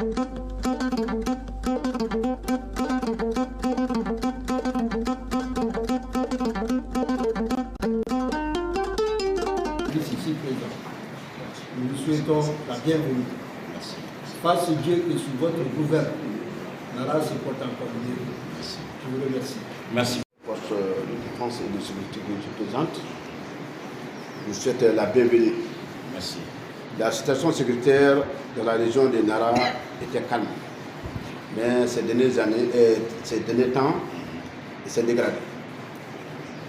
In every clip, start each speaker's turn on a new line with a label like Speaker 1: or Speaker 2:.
Speaker 1: Ici présent. Nous vous souhaitons la bienvenue. Merci. Face au Dieu et sous votre gouverne, Nara se porte encore mieux. Merci. Je vous remercie.
Speaker 2: Merci.
Speaker 3: Force de défense et de sécurité que je présente, je vous souhaite la bienvenue.
Speaker 2: Merci.
Speaker 3: La situation sécuritaire de la région de Nara était calme, mais ces derniers temps, il s'est dégradé,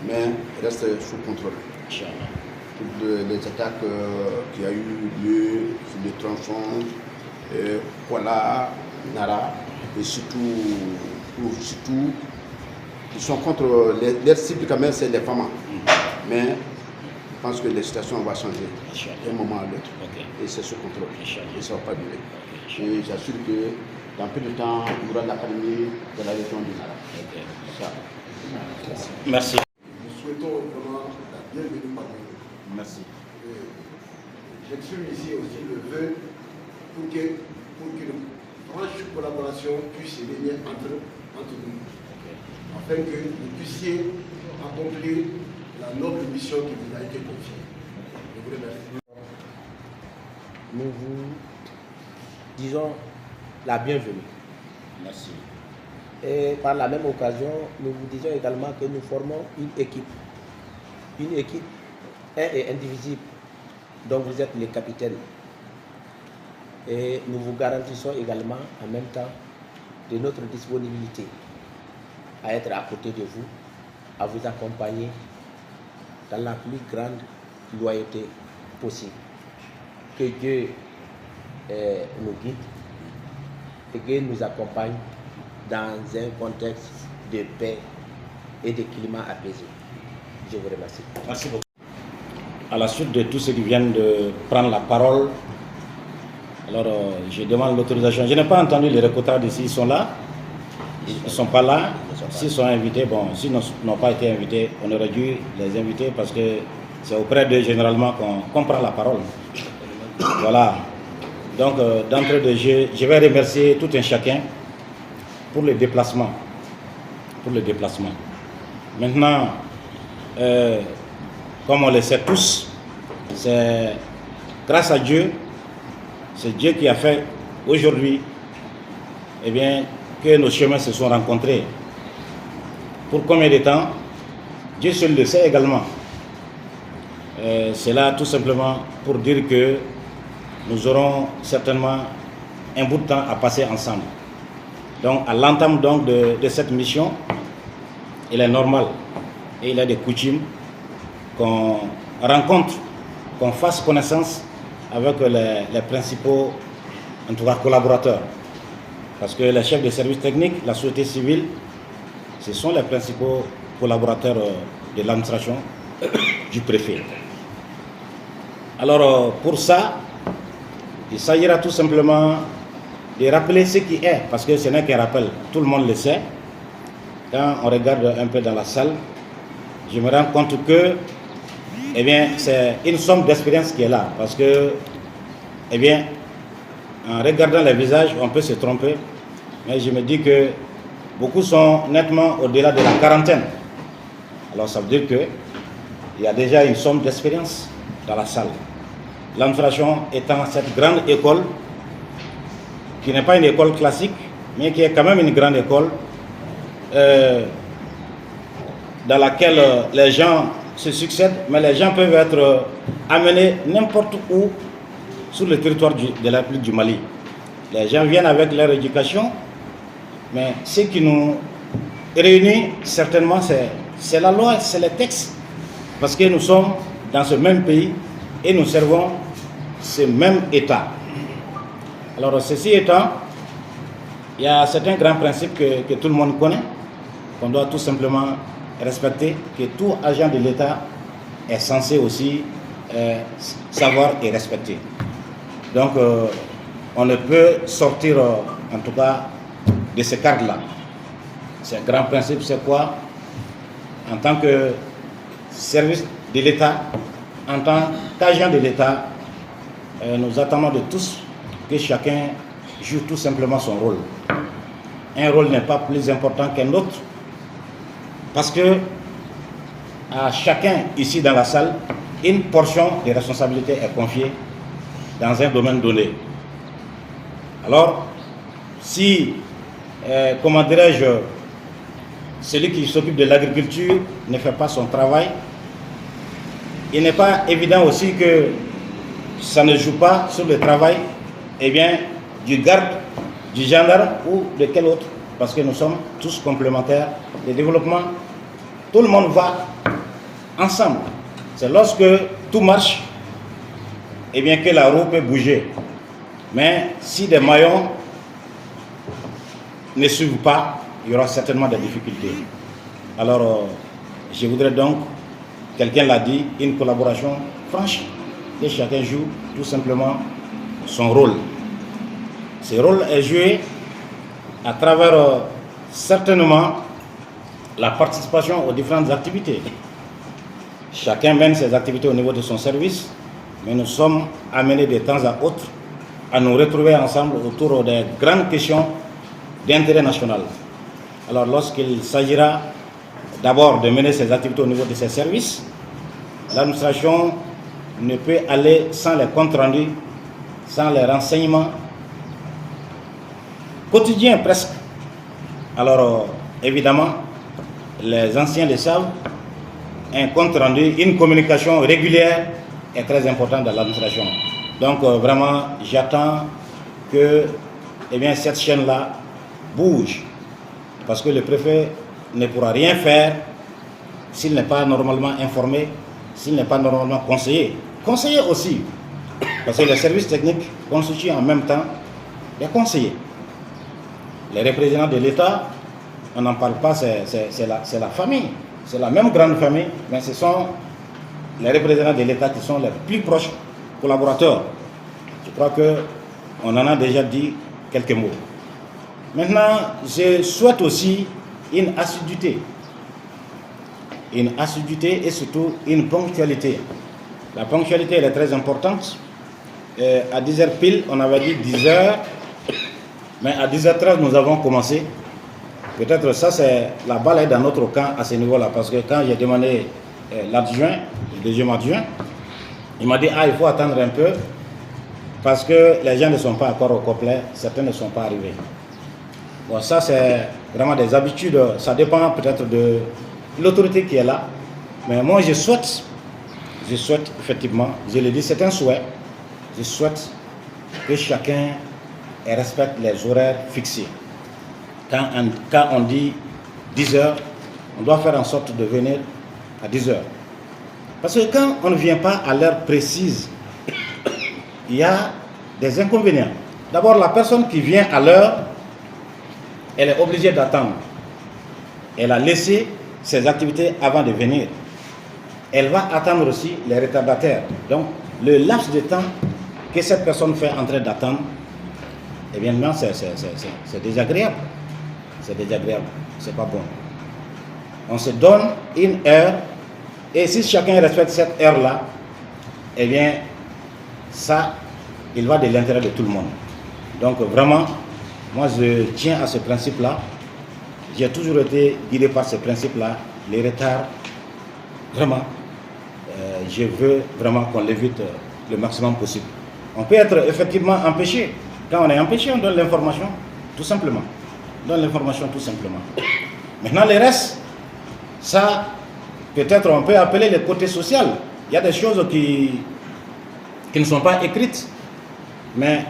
Speaker 3: mais il reste sous contrôle. Toutes les attaques qui ont eu lieu sur les tronçons, Kuala, Nara, et surtout, ils sont contre les cibles quand même, c'est les femmes. Mais je pense que la situation va changer d'un moment à l'autre. Et c'est sous contrôle. Et ça ne va pas durer. Et j'assure que dans peu de temps, il y aura l'académie de la région du Nara.
Speaker 2: Merci.
Speaker 1: Nous souhaitons vraiment la bienvenue parmi nous.
Speaker 2: Merci.
Speaker 1: J'exprime ici aussi le vœu pour qu'une franche collaboration puisse se venir entre nous, afin que vous puissiez accomplir la noble mission qui vous a été confiée. Je vous remercie.
Speaker 4: Nous vous disons la bienvenue.
Speaker 2: Merci.
Speaker 4: Et par la même occasion, nous vous disons également que nous formons une équipe. Une équipe un et indivisible dont vous êtes les capitaines. Et nous vous garantissons également en même temps de notre disponibilité à être à côté de vous, à vous accompagner dans la plus grande loyauté possible. Que Dieu nous guide et que nous accompagne dans un contexte de paix et de climat apaisé. Je vous remercie.
Speaker 2: Merci beaucoup. À la suite de tous ceux qui viennent de prendre la parole, alors je demande l'autorisation. Je n'ai pas entendu les recruteurs d'ici, ils sont là. Ils ne sont pas là. S'ils sont invités, bon, s'ils n'ont pas été invités, on aurait dû les inviter parce que c'est auprès d'eux généralement qu'on prend la parole. Voilà. Donc, d'entrée de jeu, je vais remercier tout un chacun pour le déplacement. Maintenant, comme on le sait tous, c'est grâce à Dieu, c'est Dieu qui a fait aujourd'hui, eh bien, que nos chemins se sont rencontrés. Pour combien de temps? Dieu seul le sait également. C'est là tout simplement pour dire que nous aurons certainement un bout de temps à passer ensemble. Donc, à l'entame donc de cette mission, il est normal et il y a des coutumes qu'on rencontre, qu'on fasse connaissance avec les principaux, en tout cas collaborateurs. Parce que les chefs de services techniques, la société civile, ce sont les principaux collaborateurs de l'administration du préfet. Alors pour ça, il s'agira tout simplement de rappeler ce qui est, parce que ce n'est qu'un rappel, tout le monde le sait. Quand on regarde un peu dans la salle, je me rends compte que eh bien, c'est une somme d'expérience qui est là, parce que eh bien, en regardant les visages, on peut se tromper, mais je me dis que beaucoup sont nettement au-delà de la quarantaine. Alors ça veut dire qu'il y a déjà une somme d'expérience dans la salle. L'administration étant cette grande école, qui n'est pas une école classique, mais qui est quand même une grande école, dans laquelle les gens se succèdent, mais les gens peuvent être amenés n'importe où sur le territoire de la République du Mali. Les gens viennent avec leur éducation, mais ce qui nous réunit certainement, c'est la loi, c'est les textes, parce que nous sommes dans ce même pays et nous servons ce même État. Alors ceci étant, il y a certains grands principes que tout le monde connaît, qu'on doit tout simplement respecter, que tout agent de l'État est censé aussi savoir et respecter. Donc on ne peut sortir en tout cas de ce cadre-là. C'est un grand principe, c'est quoi? En tant que service de l'État, en tant qu'agent de l'État, nous attendons de tous que chacun joue tout simplement son rôle. Un rôle n'est pas plus important qu'un autre, parce que à chacun ici dans la salle, une portion de responsabilité est confiée dans un domaine donné. Alors, si, comment dirais-je, celui qui s'occupe de l'agriculture ne fait pas son travail, il n'est pas évident aussi que ça ne joue pas sur le travail, eh bien, du garde, du gendarme ou de quel autre, parce que nous sommes tous complémentaires. Le développement, tout le monde va ensemble. C'est lorsque tout marche, eh bien, que la roue peut bouger. Mais si des maillons ne suivent pas, il y aura certainement des difficultés. Alors, je voudrais donc, quelqu'un l'a dit, une collaboration franche, et chacun joue tout simplement son rôle. Ce rôle est joué à travers certainement la participation aux différentes activités. Chacun mène ses activités au niveau de son service, mais nous sommes amenés de temps à autre à nous retrouver ensemble autour des grandes questions d'intérêt national. Alors lorsqu'il s'agira d'abord de mener ses activités au niveau de ses services, l'administration ne peut aller sans les comptes rendus, sans les renseignements quotidiens presque. Alors évidemment, les anciens le savent, un compte rendu, une communication régulière est très importante dans l'administration. Donc vraiment, j'attends que cette chaîne-là bouge. Parce que le préfet ne pourra rien faire s'il n'est pas normalement informé, s'il n'est pas normalement conseillé. Conseiller aussi, parce que les services techniques constituent en même temps des conseillers. Les représentants de l'État, on n'en parle pas, c'est la famille. C'est la même grande famille, mais ce sont les représentants de l'État qui sont les plus proches collaborateurs. Je crois qu'on en a déjà dit quelques mots. Maintenant, je souhaite aussi une assiduité. Une assiduité et surtout une ponctualité. La ponctualité, elle est très importante. À 10h pile, on avait dit 10h, mais à 10h13, nous avons commencé. Peut-être ça, c'est la balle est dans notre camp à ce niveau-là, parce que quand j'ai demandé l'adjoint, le deuxième adjoint, il m'a dit, il faut attendre un peu, parce que les gens ne sont pas encore au complet, certains ne sont pas arrivés. Bon, ça, c'est vraiment des habitudes, ça dépend peut-être de l'autorité qui est là, mais moi, je souhaite effectivement, je le dis, c'est un souhait, je souhaite que chacun respecte les horaires fixés. Quand on dit 10h, on doit faire en sorte de venir à 10h. Parce que quand on ne vient pas à l'heure précise, il y a des inconvénients. D'abord, la personne qui vient à l'heure, elle est obligée d'attendre. Elle a laissé ses activités avant de venir. Elle va attendre aussi les retardataires. Donc, le laps de temps que cette personne fait en train d'attendre, eh bien, non, c'est désagréable. C'est désagréable, c'est pas bon. On se donne une heure, et si chacun respecte cette heure-là, eh bien, ça, il va de l'intérêt de tout le monde. Donc vraiment, moi je tiens à ce principe-là. J'ai toujours été guidé par ce principe-là. Les retards, vraiment, je veux vraiment qu'on l'évite le maximum possible. On peut être effectivement empêché. Quand on est empêché, on donne l'information, tout simplement. On donne l'information, tout simplement. Maintenant, le reste, ça, peut-être on peut appeler le côté social. Il y a des choses qui ne sont pas écrites, mais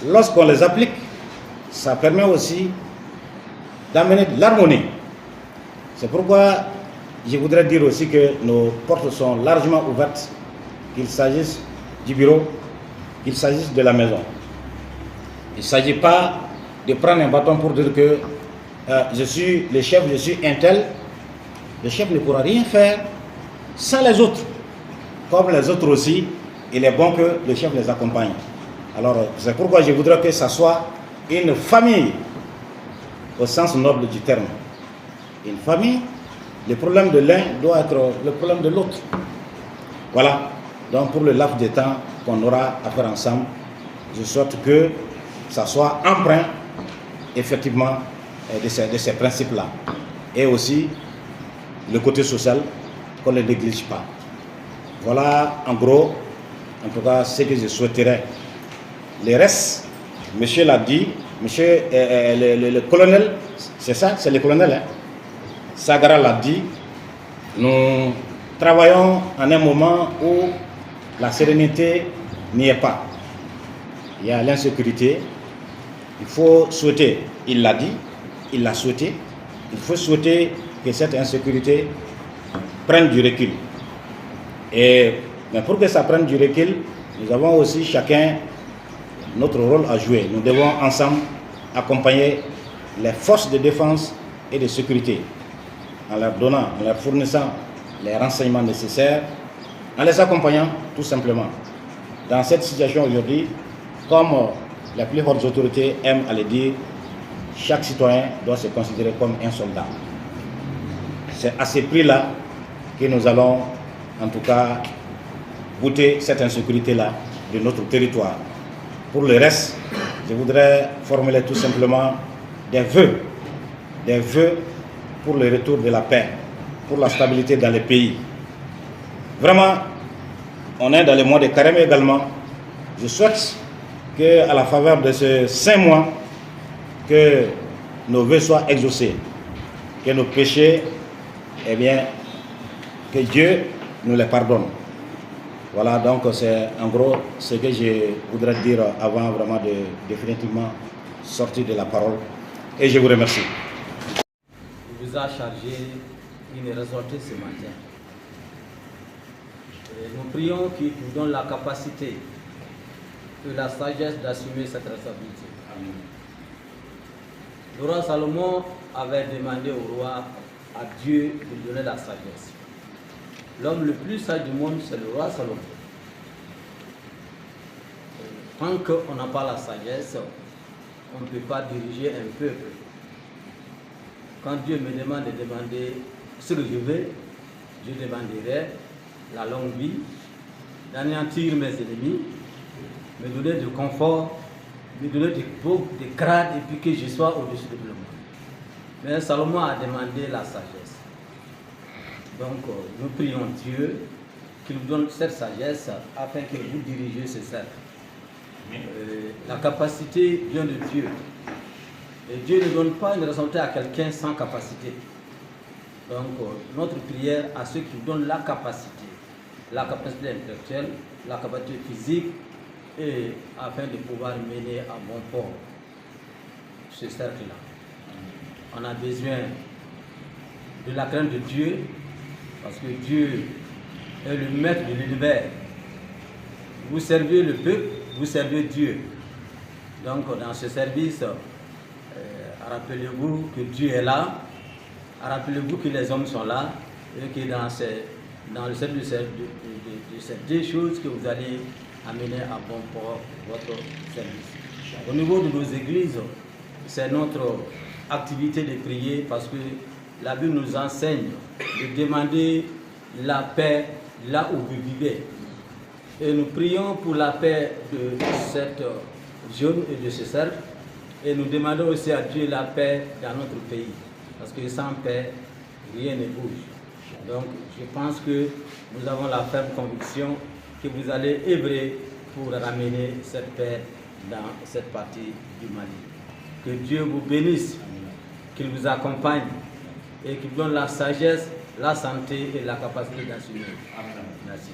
Speaker 2: lorsqu'on les applique, ça permet aussi d'amener de l'harmonie. C'est pourquoi je voudrais dire aussi que nos portes sont largement ouvertes, qu'il s'agisse du bureau, qu'il s'agisse de la maison. Il ne s'agit pas de prendre un bâton pour dire que je suis le chef, je suis un tel. Le chef ne pourra rien faire sans les autres. Comme les autres aussi, il est bon que le chef les accompagne. Alors, c'est pourquoi je voudrais que ça soit une famille, au sens noble du terme. Une famille, le problème de l'un doit être le problème de l'autre. Voilà. Donc, pour le laps de temps qu'on aura à faire ensemble, je souhaite que ça soit empreint effectivement de ces principes-là. Et aussi le côté social qu'on ne néglige pas. Voilà en gros, en tout cas, ce que je souhaiterais. Les restes, monsieur l'a dit, monsieur le colonel, c'est ça, c'est le colonel, hein? Sagara l'a dit, nous travaillons en un moment où la sérénité n'y est pas. Il y a l'insécurité. Il faut souhaiter, il l'a dit, il l'a souhaité, il faut souhaiter que cette insécurité prenne du recul. Mais pour que ça prenne du recul, nous avons aussi chacun notre rôle à jouer. Nous devons ensemble accompagner les forces de défense et de sécurité en leur donnant, en leur fournissant les renseignements nécessaires, en les accompagnant tout simplement. Dans cette situation aujourd'hui, comme les plus hautes autorités aiment à le dire, chaque citoyen doit se considérer comme un soldat. C'est à ces prix-là que nous allons, en tout cas, goûter cette insécurité-là de notre territoire. Pour le reste, je voudrais formuler tout simplement des vœux pour le retour de la paix, pour la stabilité dans les pays. Vraiment, on est dans les mois de carême également. Je souhaite qu'à la faveur de ces 5 mois, que nos vœux soient exaucés, que nos péchés, eh bien, que Dieu nous les pardonne. Voilà, donc c'est en gros ce que je voudrais dire avant vraiment de définitivement sortir de la parole. Et je vous remercie.
Speaker 5: Il vous a chargé une résolté ce matin. Et nous prions qu'il vous donne la capacité et la sagesse d'assumer cette responsabilité. Amen. Le roi Salomon avait demandé au roi, à Dieu, de lui donner la sagesse. L'homme le plus sage du monde, c'est le roi Salomon. Tant qu'on n'a pas la sagesse, on ne peut pas diriger un peuple. Quand Dieu me demande de demander ce que je veux, je demanderai la longue vie, d'anéantir mes ennemis, me donner du confort, me donner des grades et puis que je sois au-dessus de tout le monde. Mais Salomon a demandé la sagesse. Donc nous prions Dieu qu'il vous donne cette sagesse afin que vous dirigez ce cercle. La capacité vient de Dieu. Et Dieu ne donne pas une responsabilité à quelqu'un sans capacité. Donc notre prière à ceux qui donnent la capacité intellectuelle, la capacité physique, et afin de pouvoir mener à bon port ce cercle-là. On a besoin de la crainte de Dieu, parce que Dieu est le maître de l'univers. Vous servez le peuple, vous servez Dieu. Donc dans ce service, rappelez-vous que Dieu est là, rappelez-vous que les hommes sont là, et que dans le service de ces deux choses que vous allez amener à bon port votre service. Au niveau de nos églises, c'est notre activité de prier, parce que la Bible nous enseigne de demander la paix là où vous vivez. Et nous prions pour la paix de cette zone et de ce cercle. Et nous demandons aussi à Dieu la paix dans notre pays. Parce que sans paix, rien ne bouge. Donc je pense que nous avons la ferme conviction que vous allez œuvrer pour ramener cette paix dans cette partie du Mali. Que Dieu vous bénisse, qu'il vous accompagne et qu'il vous donne la sagesse, la santé et la capacité d'assumer. Merci.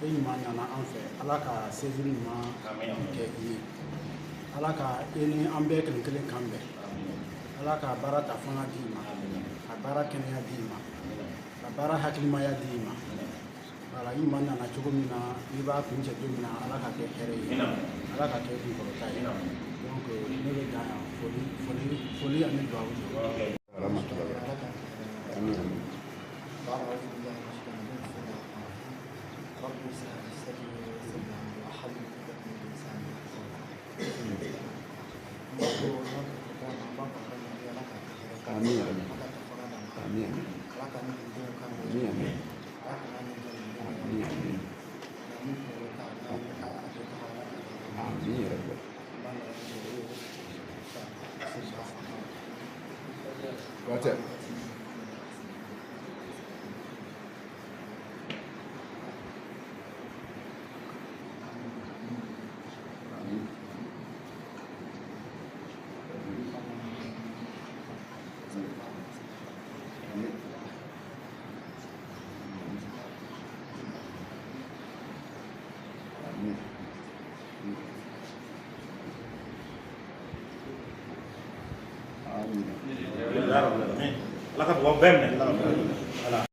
Speaker 6: e ɲuman nana an fɛ ala ka seziri ɲuman kɛ i ye ala ka e ni an bɛɛ kelen kelen kan bɛn ala ka baara ta fanga di i ma ka baara kɛnɛya di i ma ka baara hakilimaya di i ma wala i ɲuman nana cogo min na i b'a kun cɛ don min na ala ka kɛ hɛrɛ ye ala ka kɛ kunkɔrɔta ye donc ne bɛ dan yan foli ani duwawu
Speaker 3: Amin. Amin. Got it.
Speaker 2: Alhamdulillah. Allah ka duwaw bɛɛ minɛ. Voilà.